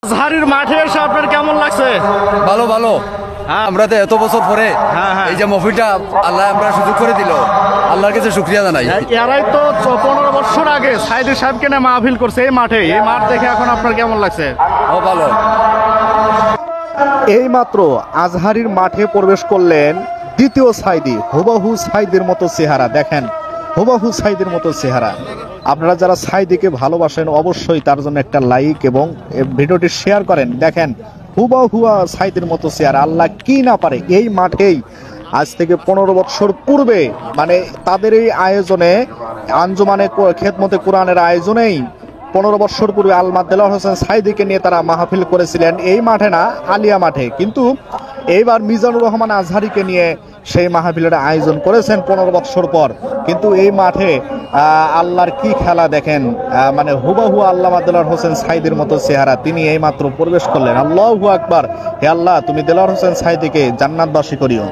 আজহারির মাঠে এসে আপনার কেমন লাগছে? ভালো ভালো। আমরা তো এত বছর পরে এই যে মহফিলটা আল্লাহ আমরা সুযোগ করে দিল, আল্লাহর কাছে শুকরিয়া জানাই। এরাই তো 15 বছর আগে সাইদি সাহেবকে নিয়ে মাহফিল করছে এই মাঠে। এই মাঠ দেখে এখন আপনার কেমন লাগছে? ভালো। এই মাত্র আজহারির মাঠে প্রবেশ করলেন দ্বিতীয় সাইদি। হুবাহু সাইদের মতো চেহারা, দেখেন হুবাহু সাইদের মতো চেহারা। আপনারা যারা সাইদিকে ভালোবাসেন অবশ্যই তার জন্য একটা লাইক এবং ভিডিওটি শেয়ার করেন। দেখেন হুবাহু সাইদের মতো চেহারা। আল্লাহ কি না পারে এই মাঠেই আজ থেকে 15 বছর পূর্বে, মানে তাদের এই আয়োজনে আঞ্জুমানে খেদমতে কোরআনের আয়োজনেই 15 বছর পূর্বে আলমা দেলোয়ার হোসেন সাইদিকে নিয়ে তারা মাহফিল করেছিলেন এই মাঠে না, আলিয়া মাঠে। কিন্তু এইবার মিজানুর রহমান আজহারিকে নিয়ে সেই মাহফিলের আয়োজন করেছেন 15 বছর পর। কিন্তু এই মাঠে আল্লাহর কি খেলা দেখেন, মানে হুবাহু আল্লামা দেলোয়ার হোসেন সাইদির মতো চেহারা। তিনি এই মাত্র প্রবেশ করলেন। আল্লাহু আকবার। হে আল্লাহ, তুমি দেলোয়ার হোসেন সাইদিকে জান্নাতবাসী করিও।